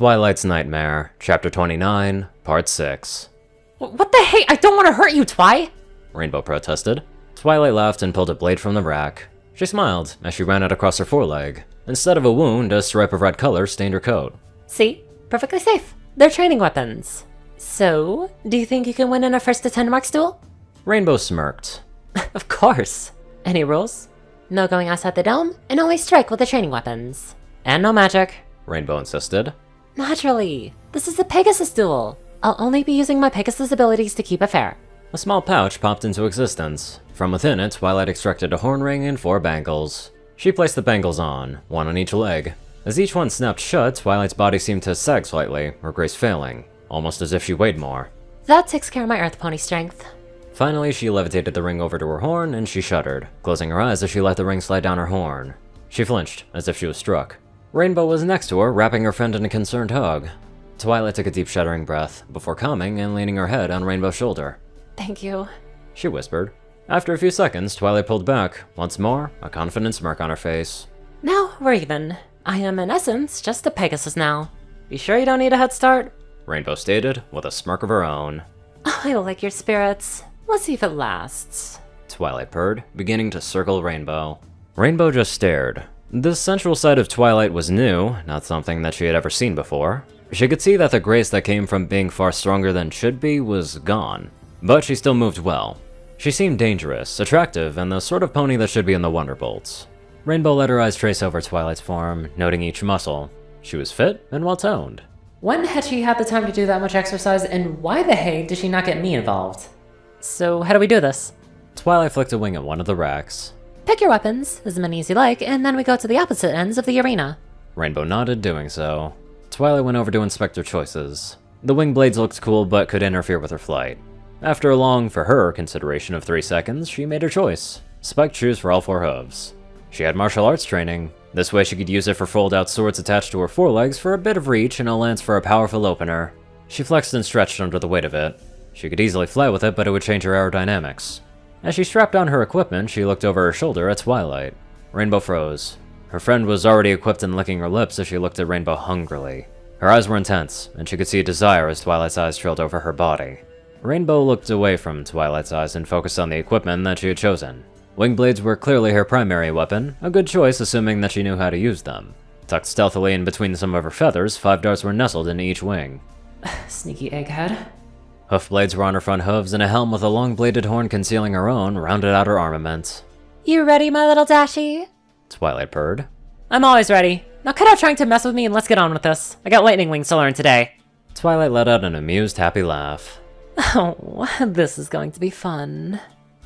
Twilight's Nightmare, Chapter 29, Part 6. What the hey? I don't want to hurt you, Twi! Rainbow protested. Twilight laughed and pulled a blade from the rack. She smiled as she ran it across her foreleg. Instead of a wound, a stripe of red color stained her coat. See? Perfectly safe. They're training weapons. So, do you think you can win in a first to 10 marks duel? Rainbow smirked. Of course. Any rules? No going outside the dome, and only strike with the training weapons. And no magic. Rainbow insisted. Naturally. This is a Pegasus duel. I'll only be using my Pegasus abilities to keep it fair. A small pouch popped into existence. From within it, Twilight extracted a horn ring and 4 bangles. She placed the bangles on, one on each leg. As each one snapped shut, Twilight's body seemed to sag slightly, her grace failing, almost as if she weighed more. That takes care of my Earth Pony strength. Finally, she levitated the ring over to her horn, and she shuddered, closing her eyes as she let the ring slide down her horn. She flinched, as if she was struck. Rainbow was next to her, wrapping her friend in a concerned hug. Twilight took a deep shuddering breath, before calming and leaning her head on Rainbow's shoulder. Thank you, she whispered. After a few seconds, Twilight pulled back, once more, a confident smirk on her face. Now we're even. I am, in essence, just a Pegasus now. You sure you don't need a head start? Rainbow stated, with a smirk of her own. I like your spirits. Let's see if it lasts. Twilight purred, beginning to circle Rainbow. Rainbow just stared. This sensual side of Twilight was new, not something that she had ever seen before. She could see that the grace that came from being far stronger than should be was gone. But she still moved well. She seemed dangerous, attractive, and the sort of pony that should be in the Wonderbolts. Rainbow let her eyes trace over Twilight's form, noting each muscle. She was fit and well-toned. When had she had the time to do that much exercise, and why the hey did she not get me involved? So how do we do this? Twilight flicked a wing at one of the racks. Pick your weapons, as many as you like, and then we go to the opposite ends of the arena. Rainbow nodded, doing so. Twilight went over to inspect her choices. The wing blades looked cool, but could interfere with her flight. After a long, for her, consideration of 3 seconds, she made her choice. Spiked shoes for all 4 hooves. She had martial arts training. This way she could use it for fold-out swords attached to her forelegs for a bit of reach and a lance for a powerful opener. She flexed and stretched under the weight of it. She could easily fly with it, but it would change her aerodynamics. As she strapped on her equipment, she looked over her shoulder at Twilight. Rainbow froze. Her friend was already equipped and licking her lips as she looked at Rainbow hungrily. Her eyes were intense, and she could see desire as Twilight's eyes trailed over her body. Rainbow looked away from Twilight's eyes and focused on the equipment that she had chosen. Wing blades were clearly her primary weapon, a good choice assuming that she knew how to use them. Tucked stealthily in between some of her feathers, 5 darts were nestled in each wing. Sneaky egghead. Hoof blades were on her front hooves, and a helm with a long-bladed horn concealing her own rounded out her armament. You ready, my little Dashie? Twilight purred. I'm always ready. Now cut out trying to mess with me and let's get on with this. I got lightning wings to learn today. Twilight let out an amused, happy laugh. Oh, this is going to be fun.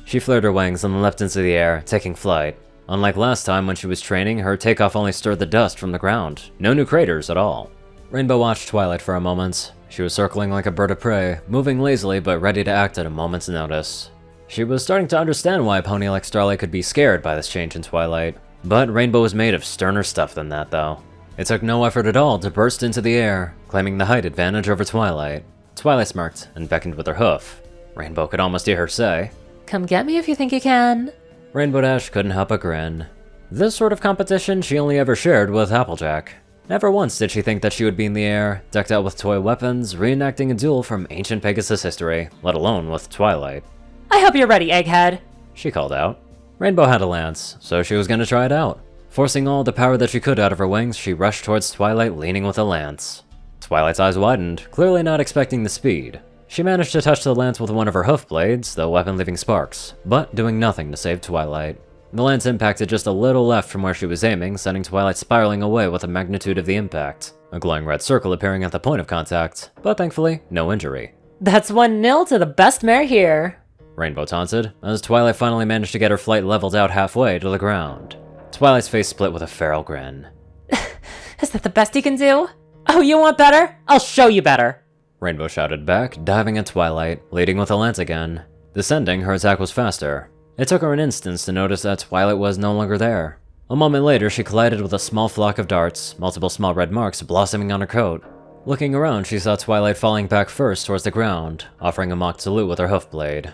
She flared her wings and leapt into the air, taking flight. Unlike last time when she was training, her takeoff only stirred the dust from the ground. No new craters at all. Rainbow watched Twilight for a moment. She was circling like a bird of prey, moving lazily but ready to act at a moment's notice. She was starting to understand why a pony like Starlight could be scared by this change in Twilight. But Rainbow was made of sterner stuff than that, though. It took no effort at all to burst into the air, claiming the height advantage over Twilight. Twilight smirked and beckoned with her hoof. Rainbow could almost hear her say, "Come get me if you think you can." Rainbow Dash couldn't help but grin. This sort of competition she only ever shared with Applejack. Never once did she think that she would be in the air, decked out with toy weapons, reenacting a duel from ancient Pegasus history, let alone with Twilight. I hope you're ready, egghead, she called out. Rainbow had a lance, so she was going to try it out. Forcing all the power that she could out of her wings, she rushed towards Twilight leaning with a lance. Twilight's eyes widened, clearly not expecting the speed. She managed to touch the lance with one of her hoof blades, the weapon leaving sparks, but doing nothing to save Twilight. The lance impacted just a little left from where she was aiming, sending Twilight spiraling away with the magnitude of the impact, a glowing red circle appearing at the point of contact, but thankfully, no injury. That's 1-0 to the best mare here, Rainbow taunted, as Twilight finally managed to get her flight leveled out halfway to the ground. Twilight's face split with a feral grin. Is that the best you can do? Oh, you want better? I'll show you better, Rainbow shouted back, diving at Twilight, leading with a lance again. Descending, her attack was faster. It took her an instant to notice that Twilight was no longer there. A moment later, she collided with a small flock of darts, multiple small red marks blossoming on her coat. Looking around, she saw Twilight falling back first towards the ground, offering a mock salute with her hoof blade.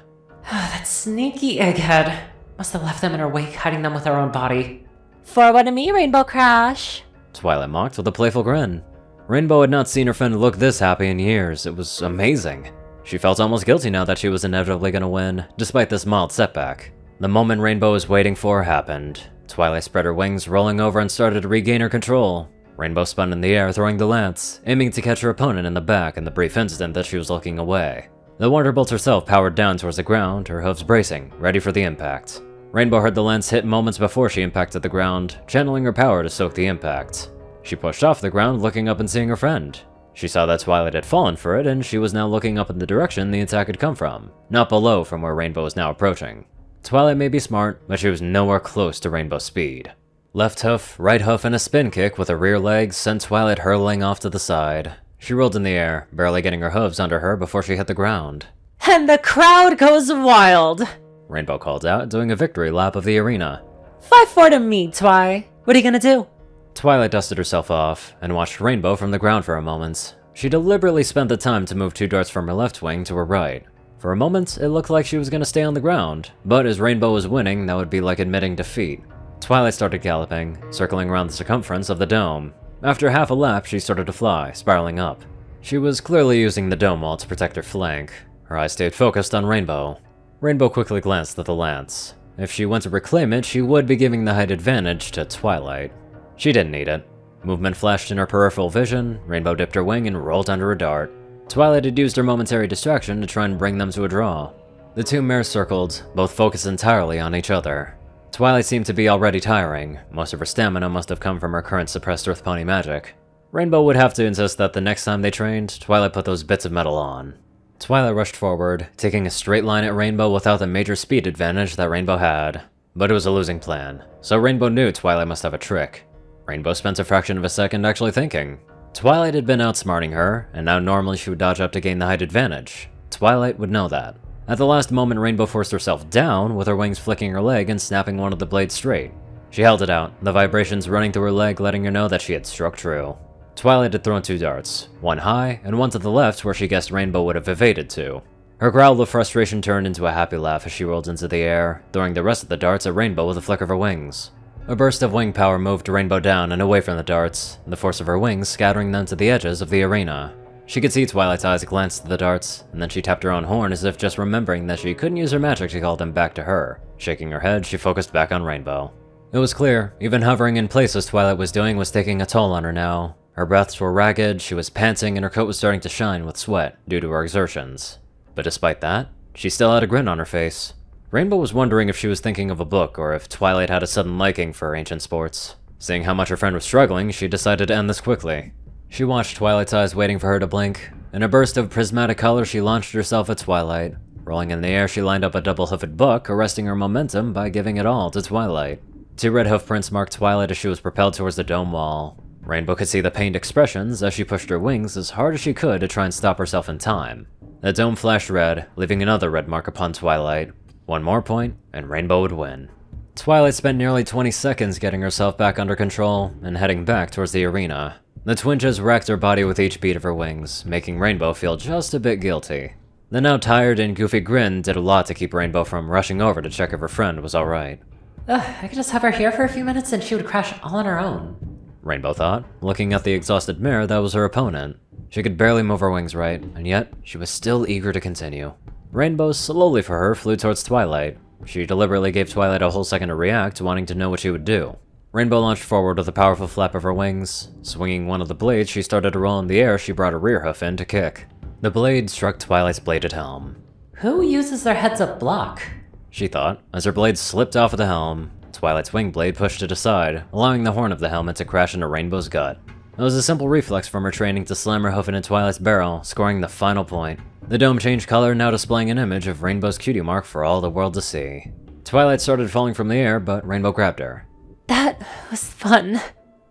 That sneaky egghead. Must have left them in her wake, hiding them with her own body. Forward to me, Rainbow Crash, Twilight mocked with a playful grin. Rainbow had not seen her friend look this happy in years. It was amazing. She felt almost guilty now that she was inevitably gonna win, despite this mild setback. The moment Rainbow was waiting for happened. Twilight spread her wings, rolling over and started to regain her control. Rainbow spun in the air, throwing the lance, aiming to catch her opponent in the back in the brief instant that she was looking away. The Wonderbolt herself powered down towards the ground, her hooves bracing, ready for the impact. Rainbow heard the lance hit moments before she impacted the ground, channeling her power to soak the impact. She pushed off the ground, looking up and seeing her friend. She saw that Twilight had fallen for it, and she was now looking up in the direction the attack had come from, not below from where Rainbow was now approaching. Twilight may be smart, but she was nowhere close to Rainbow's speed. Left hoof, right hoof, and a spin kick with her rear leg sent Twilight hurtling off to the side. She rolled in the air, barely getting her hooves under her before she hit the ground. And the crowd goes wild! Rainbow called out, doing a victory lap of the arena. 5-4 to me, Twi. What are you gonna do? Twilight dusted herself off, and watched Rainbow from the ground for a moment. She deliberately spent the time to move 2 darts from her left wing to her right. For a moment, it looked like she was gonna stay on the ground, but as Rainbow was winning, that would be like admitting defeat. Twilight started galloping, circling around the circumference of the dome. After half a lap, she started to fly, spiraling up. She was clearly using the dome wall to protect her flank. Her eyes stayed focused on Rainbow. Rainbow quickly glanced at the lance. If she went to reclaim it, she would be giving the height advantage to Twilight. She didn't need it. Movement flashed in her peripheral vision, Rainbow dipped her wing and rolled under a dart. Twilight had used her momentary distraction to try and bring them to a draw. The 2 mares circled, both focused entirely on each other. Twilight seemed to be already tiring. Most of her stamina must have come from her current suppressed Earth Pony magic. Rainbow would have to insist that the next time they trained, Twilight put those bits of metal on. Twilight rushed forward, taking a straight line at Rainbow without the major speed advantage that Rainbow had. But it was a losing plan, so Rainbow knew Twilight must have a trick. Rainbow spent a fraction of a second actually thinking. Twilight had been outsmarting her, and now normally she would dodge up to gain the height advantage. Twilight would know that. At the last moment, Rainbow forced herself down, with her wings flicking her leg and snapping one of the blades straight. She held it out, the vibrations running through her leg letting her know that she had struck true. Twilight had thrown 2 darts, one high, and one to the left where she guessed Rainbow would have evaded to. Her growl of frustration turned into a happy laugh as she rolled into the air, throwing the rest of the darts at Rainbow with a flick of her wings. A burst of wing power moved Rainbow down and away from the darts, the force of her wings scattering them to the edges of the arena. She could see Twilight's eyes glance at the darts, and then she tapped her own horn as if just remembering that she couldn't use her magic to call them back to her. Shaking her head, she focused back on Rainbow. It was clear, even hovering in place as Twilight was doing was taking a toll on her now. Her breaths were ragged, she was panting, and her coat was starting to shine with sweat due to her exertions. But despite that, she still had a grin on her face. Rainbow was wondering if she was thinking of a book or if Twilight had a sudden liking for ancient sports. Seeing how much her friend was struggling, she decided to end this quickly. She watched Twilight's eyes waiting for her to blink. In a burst of prismatic color, she launched herself at Twilight. Rolling in the air, she lined up a double-hoofed buck, arresting her momentum by giving it all to Twilight. 2 red hoof prints marked Twilight as she was propelled towards the dome wall. Rainbow could see the pained expressions as she pushed her wings as hard as she could to try and stop herself in time. The dome flashed red, leaving another red mark upon Twilight. One more point, and Rainbow would win. Twilight spent nearly 20 seconds getting herself back under control and heading back towards the arena. The twinges racked her body with each beat of her wings, making Rainbow feel just a bit guilty. The now tired and goofy grin did a lot to keep Rainbow from rushing over to check if her friend was alright. I could just have her here for a few minutes and she would crash all on her own. Rainbow thought, looking at the exhausted mare that was her opponent. She could barely move her wings right, and yet she was still eager to continue. Rainbow slowly for her flew towards Twilight. She deliberately gave Twilight a whole second to react, wanting to know what she would do. Rainbow launched forward with a powerful flap of her wings. Swinging one of the blades she started to roll in the air, she brought her rear hoof in to kick. The blade struck Twilight's bladed helm. Who uses their heads-up block? She thought, as her blade slipped off of the helm. Twilight's wing blade pushed it aside, allowing the horn of the helmet to crash into Rainbow's gut. It was a simple reflex from her training to slam her hoof into Twilight's barrel, scoring the final point. The dome changed color, now displaying an image of Rainbow's cutie mark for all the world to see. Twilight started falling from the air, but Rainbow grabbed her. That was fun,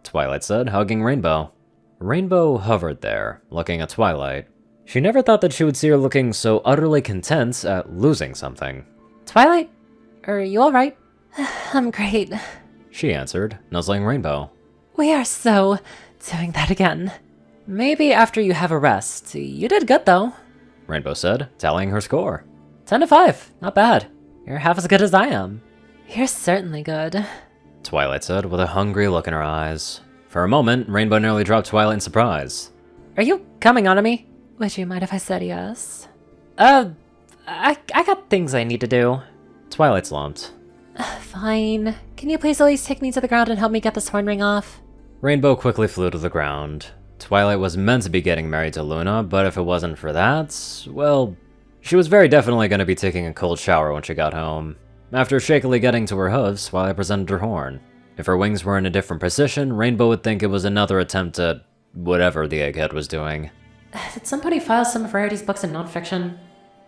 Twilight said, hugging Rainbow. Rainbow hovered there, looking at Twilight. She never thought that she would see her looking so utterly content at losing something. Twilight? Are you alright? I'm great. She answered, nuzzling Rainbow. We are so doing that again. Maybe after you have a rest. You did good though, Rainbow said, tallying her score. 10 to 5, not bad. You're half as good as I am. You're certainly good, Twilight said with a hungry look in her eyes. For a moment, Rainbow nearly dropped Twilight in surprise. Are you coming onto me? Would you mind if I said yes? I got things I need to do. Twilight slumped. Fine. Can you please at least take me to the ground and help me get this horn ring off? Rainbow quickly flew to the ground. Twilight was meant to be getting married to Luna, but if it wasn't for that, well, she was very definitely going to be taking a cold shower when she got home. After shakily getting to her hooves, Twilight presented her horn. If her wings were in a different position, Rainbow would think it was another attempt at whatever the egghead was doing. Did somebody file some of Rarity's books in nonfiction?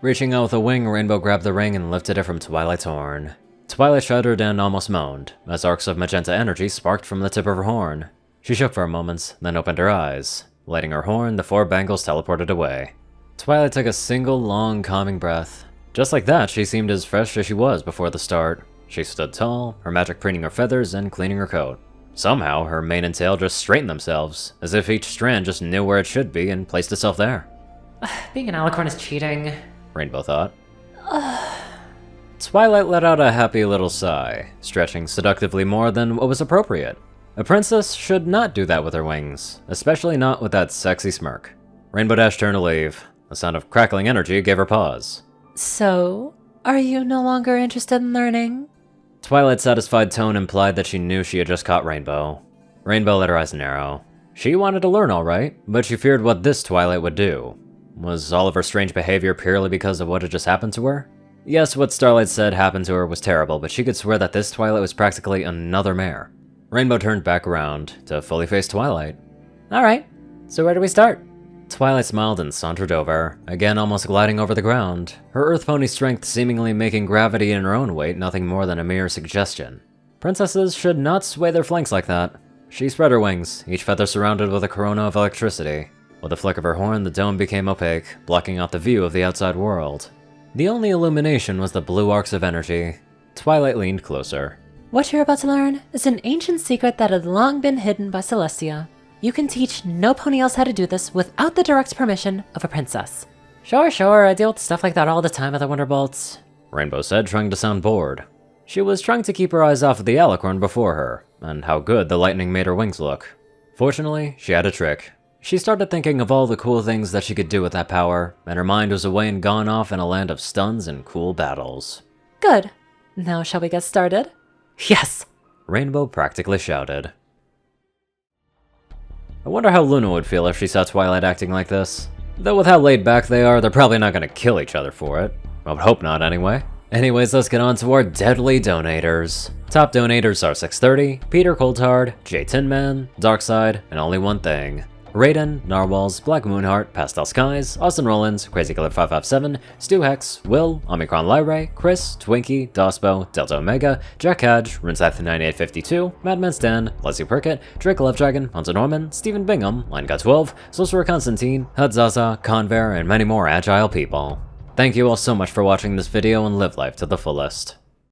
Reaching out with a wing, Rainbow grabbed the ring and lifted it from Twilight's horn. Twilight shuddered and almost moaned, as arcs of magenta energy sparked from the tip of her horn. She shook for a moment, then opened her eyes. Lighting her horn, the 4 bangles teleported away. Twilight took a single, long, calming breath. Just like that, she seemed as fresh as she was before the start. She stood tall, her magic preening her feathers and cleaning her coat. Somehow, her mane and tail just straightened themselves, as if each strand just knew where it should be and placed itself there. Being an alicorn is cheating, Rainbow thought. Twilight let out a happy little sigh, stretching seductively more than what was appropriate. A princess should not do that with her wings, especially not with that sexy smirk. Rainbow Dash turned to leave. The sound of crackling energy gave her pause. So, are you no longer interested in learning? Twilight's satisfied tone implied that she knew she had just caught Rainbow. Rainbow let her eyes narrow. She wanted to learn alright, but she feared what this Twilight would do. Was all of her strange behavior purely because of what had just happened to her? Yes, what Starlight said happened to her was terrible, but she could swear that this Twilight was practically another mare. Rainbow turned back around to fully face Twilight. Alright, so where do we start? Twilight smiled and sauntered over, again almost gliding over the ground, her earth pony strength seemingly making gravity in her own weight nothing more than a mere suggestion. Princesses should not sway their flanks like that. She spread her wings, each feather surrounded with a corona of electricity. With a flick of her horn, the dome became opaque, blocking out the view of the outside world. The only illumination was the blue arcs of energy. Twilight leaned closer. What you're about to learn is an ancient secret that had long been hidden by Celestia. You can teach no pony else how to do this without the direct permission of a princess. Sure, I deal with stuff like that all the time with the Wonderbolts, Rainbow said, trying to sound bored. She was trying to keep her eyes off of the alicorn before her, and how good the lightning made her wings look. Fortunately, she had a trick. She started thinking of all the cool things that she could do with that power, and her mind was away and gone off in a land of stuns and cool battles. Good. Now shall we get started? Yes! Rainbow practically shouted. I wonder how Luna would feel if she saw Twilight acting like this. Though with how laid back they are, they're probably not gonna kill each other for it. I would hope not anyway. Anyways, let's get on to our deadly donators. Top donators are 630, Peter Coulthard, J Tinman, Darkside, and Only One Thing. Raiden, Narwhals, Black Moonheart, Pastel Skies, Austin Rollins, Crazy Killer 557, Stu Hex, Will, Omicron Lyrae, Chris, Twinkie, Dospo, Delta Omega, Jack Hadge, Rinseth 9852, Madman Stan, Leslie Prickett, Drake Lovedragon, Hunter Norman, Stephen Bingham, Line Guy 12, Sorcerer Constantine, Hudzaza, Conver, and many more agile people. Thank you all so much for watching this video and live life to the fullest.